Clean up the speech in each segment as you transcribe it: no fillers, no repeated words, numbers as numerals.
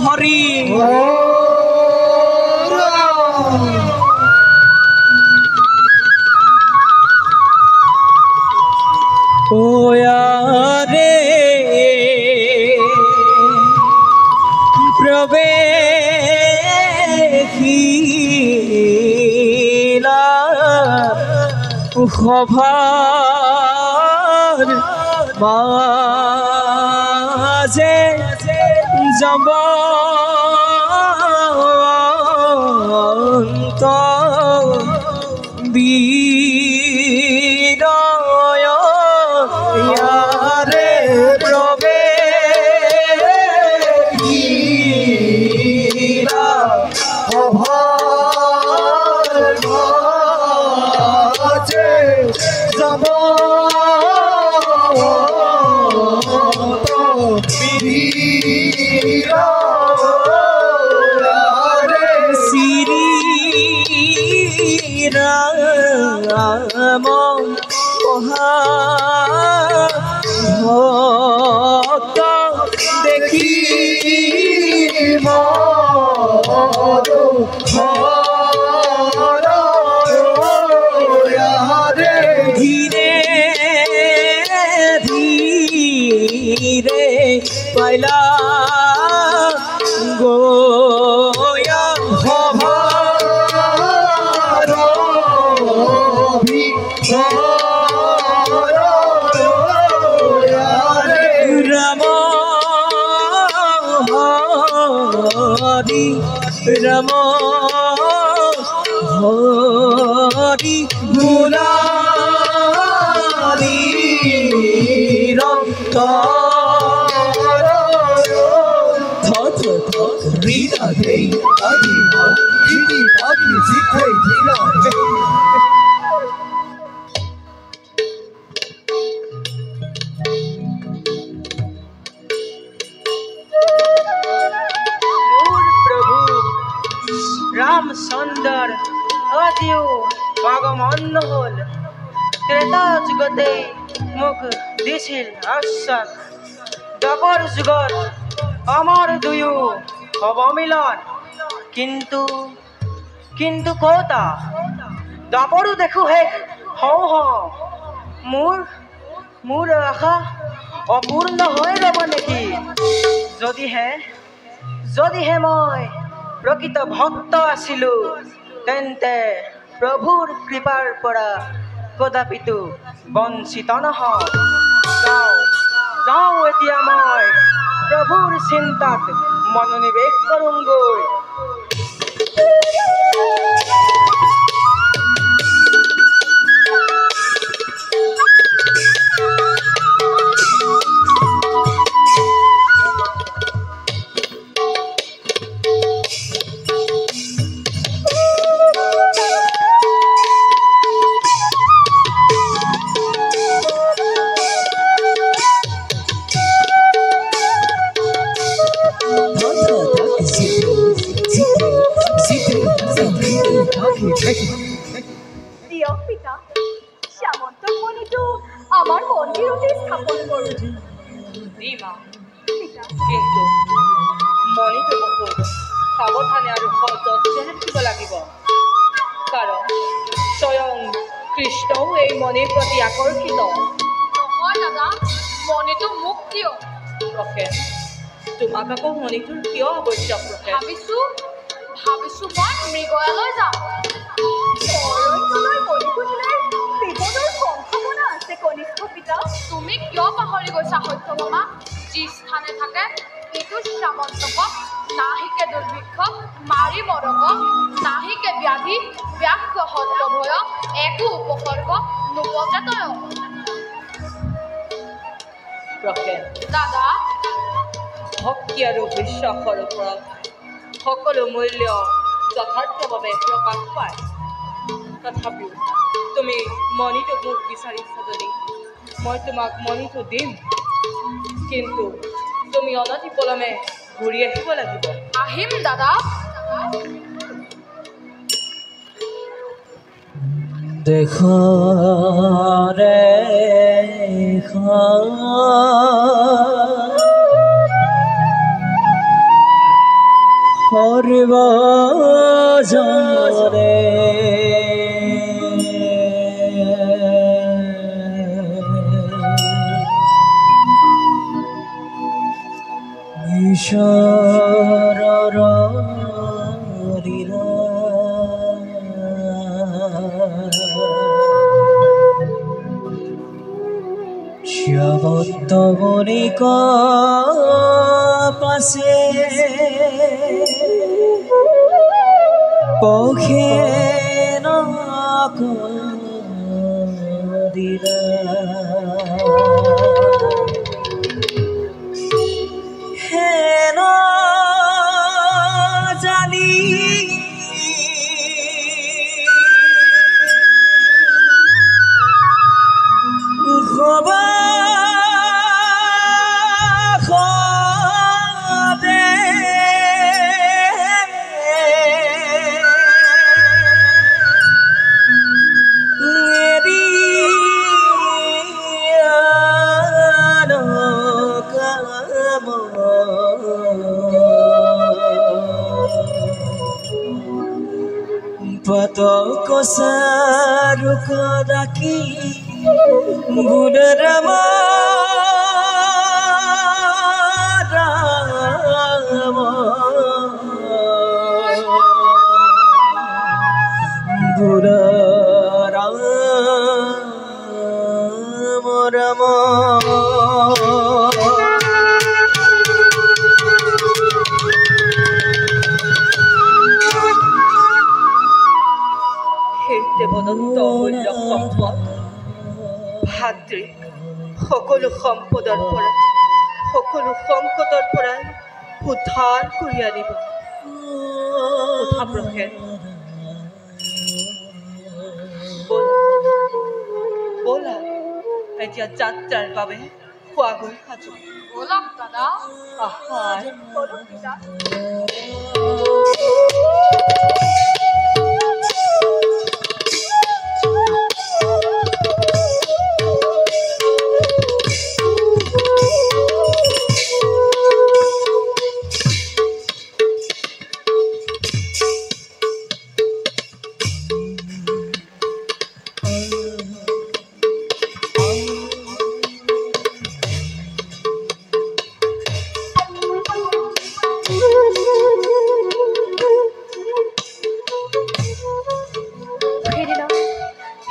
হরি ওয়ারে প্রবেশিলা সভার মাঝে জবন্ত বীরয় ইয়ারে প্রবেশিলা সভার মাঝে রাম মহাভক্ত দেখি ধীরে ধীরে পাইলা গোয়া রাম হরি রাম হরি মুরারি রক্ত রিদা দেই আদিনা ইতি আদি সিদ্ধই দিনা রামচন্দ্র আজিও আগমন হল ত্রেতা যুগতে মোক দিছিল আশ্বাস দ্বাপর যুগত আমার দুয়ো হব মিলন কিন্তু কিন্তু কতা দ্বাপৰো দেখো হে হওঁ হওঁ মোৰ আশা অপূৰ্ণ হৈ ৰব নেকি যদিহে মই প্ৰকৃত ভক্ত আছিলো তেন্তে প্ৰভুৰ কৃপাৰ পৰা কদাপিতো বঞ্চিত নহওঁ যাওঁ এতিয়া মই প্ৰভুৰ চিন্তাত মনোনিৱেশ কৰোঁগৈ দিয়ক পিতা শ্যামন্ত মণিটো আমাৰ মন্দিৰতে স্থাপন কৰোঁ মা কিন্তু মণিটো বহুত সাৱধানে আৰু সযত্নে ৰাখিব লাগিব কাৰণ স্বয়ং কৃষ্ণও এই মণিৰ প্ৰতি আকৰ্ষিত নহয় দাদা মণিটো মোক দিয়ক প্ৰসেন তোমাক আকৌ মণিটোৰ কিয় আৱশ্যক প্ৰসেন ভাবিছো মই মৃগয়ালৈ যাম মণিটো দিলে বিপদৰ সম্ভাৱনা আছে কনিষ্ঠ পিতা তুমি কিয় পাহৰি গৈছা সত্যভামা যি স্থানে থাকে সেইটো শ্যামন্তক নাহিকে দুৰ্ভিক্ষ মাৰি মৰক নাহিকে ব্যাধি ব্যাঘ্ৰ সত্যভয় একো উপসৰ্গ নোপজাতয় প্ৰসেন দাদা ভক্তি আৰু বিশ্বাসৰ ওপৰত সকলো মূল্য যথাৰ্থভাৱে প্ৰকাশ পায় তথাপিও তুমি মণিটো মোক বিচাৰিছা যদি মই তোমাক মণিটো দিম কিন্তু তুমি অনতি পলমে ঘূৰি আহিব লাগিব আহিম দাদা দেখরে সর্বজনে ঈশ্বরর লীলা শ্যামন্ত বণিক পাশে পখে দিলা হেন জানি খবা Patok saruk daki Budarama Rama Budarama Rama দেৱদত্ত অমূল্য সম্পদ ভাতৃ সকলো সম্পদৰ পৰা সকলো সংকটৰ পৰাই উদ্ধাৰ কৰি আনিব উঠা প্ৰসেন ব'লা এতিয়া যাত্ৰাৰ বাবে খোৱাগৈ সাজু বলক দাদা আহাৰ বলক পিতা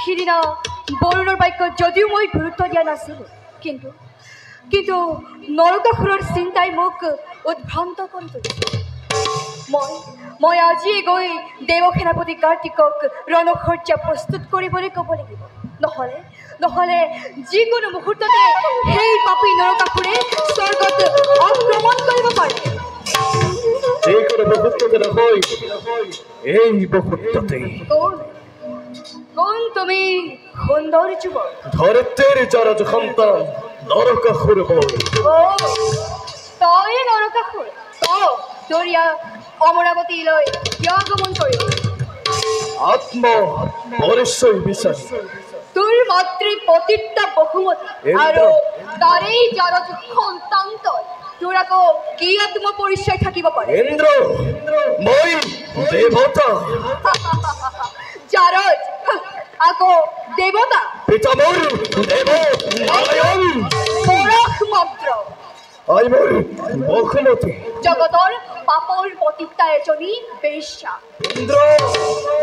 সিদিনা বৰুণৰ বাক্য যদিও মই গুৰুত্ব দিয়া নাছিলোঁ কিন্তু কিন্তু নৰকাসুৰৰ চিন্তাই মোক উদ্ভ্ৰান্ত কৰি তুলিছে মই আজিয়ে গৈ দেৱসেনাপতি কাৰ্তিকক ৰণসজ্জা প্ৰস্তুত কৰিবলৈ ক'ব লাগিব নহ'লে যিকোনো মুহূৰ্ততে সেই পাপী নৰকাসুৰে স্বৰ্গত আক্ৰমণ কৰিব পাৰে কোন তুমি সুন্দৰ যুৱক ধৰতেৰ জৰজ সন্তান নৰকাসুৰ তই নৰকাসুৰ দৰিয়া অমৰাৱতীলৈ কিয় আগমন কৰিল আত্ম পৰিচয় বিচাৰি তোৰ মাতৃ পতিতা বহুমতী আৰু তাৰেই জৰজ সন্তান তই তোৰ আকৌ কি আত্ম পৰিচয় থাকিব পাৰে ইন্দ্ৰ মই দেৱতা জাৰজ আকৌ দেৱতা পিতামৰ দেৱ নাৰায়ণ পৰশ মন্ত্ৰ আইমৰ বহুমতী জগতৰ পাপৰ পতিতা এজনী বেশ্যা ইন্দ্ৰ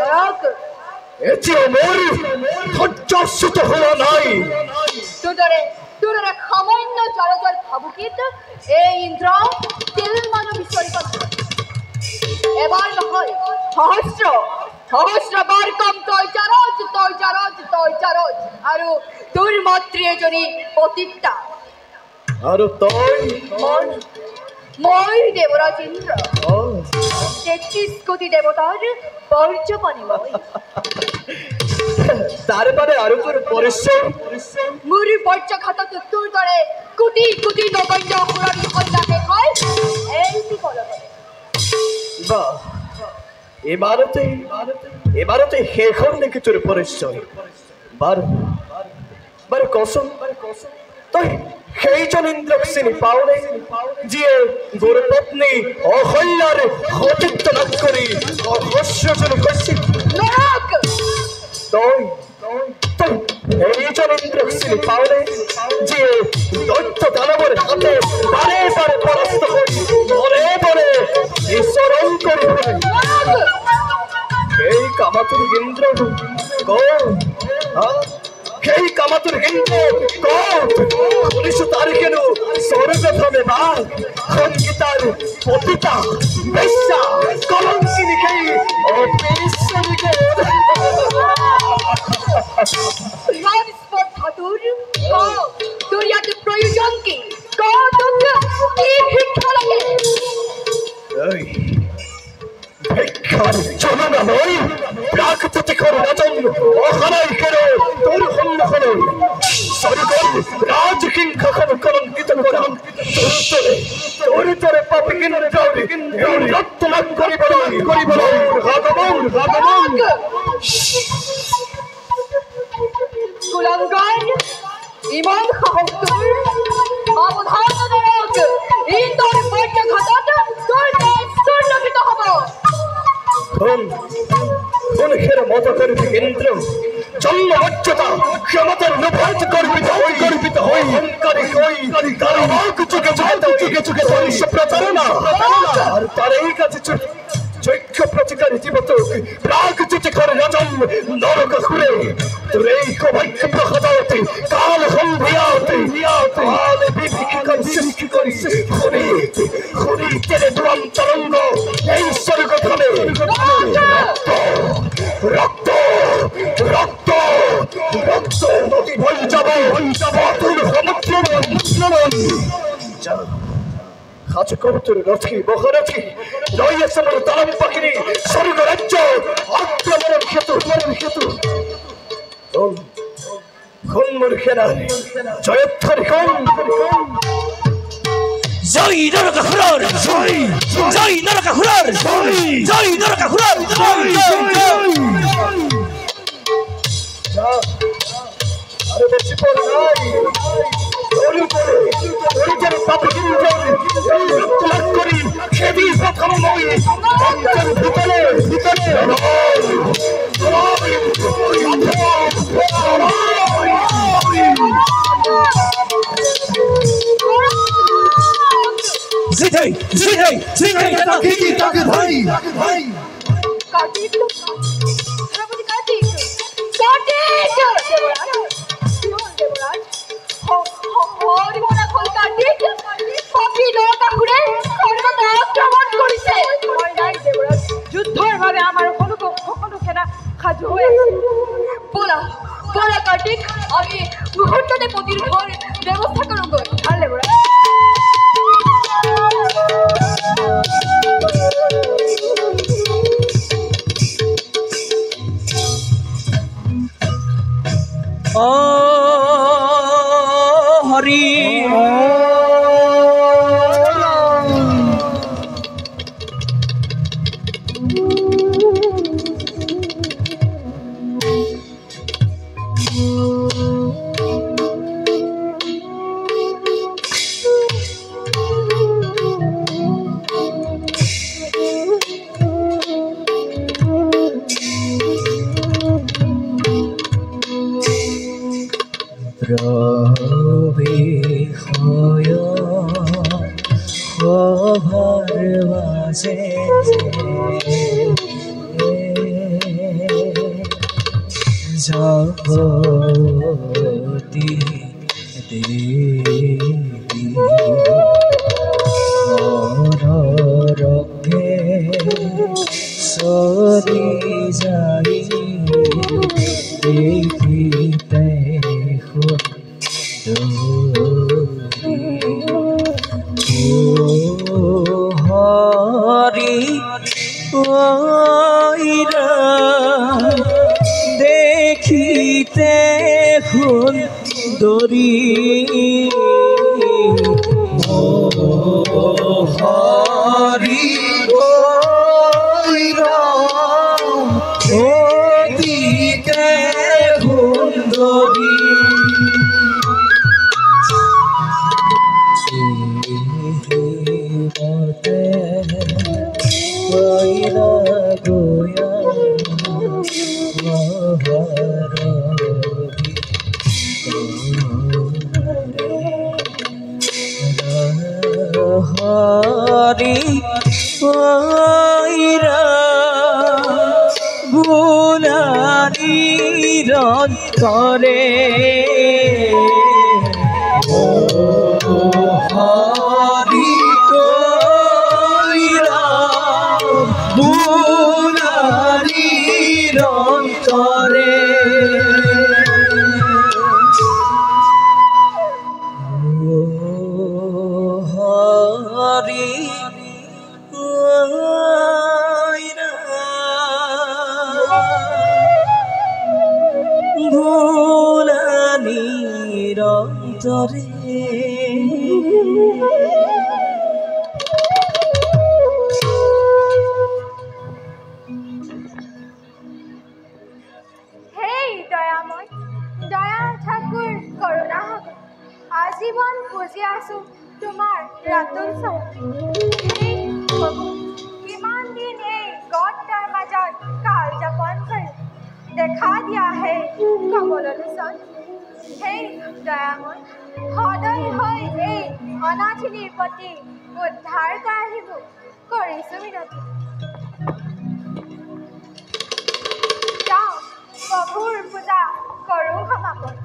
নৰক এতিয়া মোৰ ধৈৰ্যচ্যুত হোৱা নাই তোৰ সামান্য জৰজৰ ভাবুকিত এই ইন্দ্ৰ তিলমানো বিচৰিত এবাৰ নহয় সহস্ৰবাৰ কম তই জাৰজ আৰু তোৰ মাতৃ এজনী পতিতা আৰু তই মই দেৱৰাজ ইন্দ্ৰ ৩৩ কোটি দেৱতাৰ বৰ্জপানী মই তাৰ মানে আৰু তোৰ পৰিচয় মোৰ বৰ্জঘাতত তোৰ দৰে কোটি কোটি নগণ্য অসুৰৰ সন্ধানে হয় এই কলমে বা এবাৰতে শেষৰ নেকি তোৰ পৰিচয় বাৰু কচোন তই সেইজন ইন্দ্ৰক চিনি পাওনে যিয়ে গুৰুপত্নী অহল্যাৰ সতীত্ব লাভ কৰি অহস্যজন কৈছিল নৰক এইজন ইন্দ্ৰক চিনি পাওনে যিয়ে দৈত্য দানৱৰ হাতে বাৰে বাৰে পৰাস্ত হৈ বৰে বৰে ঈশ্বৰং কৰি এই কামাতুৰ ইন্দ্ৰ সেই কামাতুর হিন্দু পুলিশ তারিখের সৌরভে বা সঙ্গীতার পতিতা বেশ্যা কলঙ্কিনী খেই অপেশ্বরীকে ঠাকুর তোর ইয়াতে প্রয়োজন কি কি ভিক্ষা লাগে ভিক্ষার জননা নয় প্রাকৃতিক রাজন অহারাই কেন তোর সম্মুখে স্বর্গর রাজকিং কখন কলঙ্কিত করাম তোর তোরে পাপি কিন্দ্রাউরি রক্ত লাভ করিব ভগবান কুলাঙ্গার ইমান সাহস তোর অবধারণ নরক এই তোর বৈঠা ঘাতত তোর দেশ স্বর্ণবিত হব খুনের মতো করবি কেন্দ্র জন্ম মর্যাদা ক্ষমতার লোভাজ গর্বিত হই অহংকারী চুকে চুকে প্রতারণা আর তার এই কাছে যজ্ঞ প্রতিকারী জীবত প্রাগ চুচে করে রাজন নরক খুঁড়ে তোর এই কবাক্য প্রহদাতে কাল সম্ভিয়াতে কাল বিভীষিকা করিস খুনি তেরে দুয়াম তরঙ্গ এই স্বর্গ ধামে রক্ত রক্ত রক্ত নদী বই যাব তুই সমুদ্র কাজ করতুর রথি বহরথি লইয়া সমর তালম পাখিনি স্বর্গ রাজ্য আক্রমণের ক্ষেত্র খুন্মুর খেলা জয়ত্থর জয় নরকাসুর জয় নরকাসুর জয় নরকাসুর আরে বেশি পড় নাই ওরে পড়ে ওরে যেন পাপি লাভ করি সেদিন প্রথম মই অন্তর ভিতরে তাকে ভাই কার্তিক সেনাপতি কার্তিক দেবরাজ হরিমনা খোল কার্তিক পাপি নরকাসুরে সর্বদা আক্রমণ করিছে ভয় নাই দেবরাজ যুদ্ধের ভাবে আমার কোনো সেনা সাজু হয়ে আছে বলা কার্তিক আমি মুহূর্ততে পতির ঘর ব্যবস্থা করব আর দেবরাজ হরি প্রবেশয় সভার মাঝে জগতি দেবী রক্ষে সরি যাই দেখিতে হরি দেখিতে সুন্দরী হরি দেখিতে সুন্দরী কইরা গোয়া মহারবি হরি কইরা গুলানি রন করে হরি কইরা গুলানি রন করে হরি ভুলানির অন্তরে হেই দয়াময় দয়া ঠাকুর করুণা হবে আজীবন পুজি আছো তোমাৰ ৰাতুল চৰণ হেই প্ৰভু কিমান দিন এই গড্ডাৰ মাজত কাল যাপন কৰি দেখা দিয়া হে কমললোচন হেই দয়াময় সদয় হৈ এই অনাথিনীৰ প্ৰতি উদ্ধাৰ কৰাহিব কৰিছো মিনতি যাওঁ প্ৰভুৰ পূজা কৰোঁ সমাপন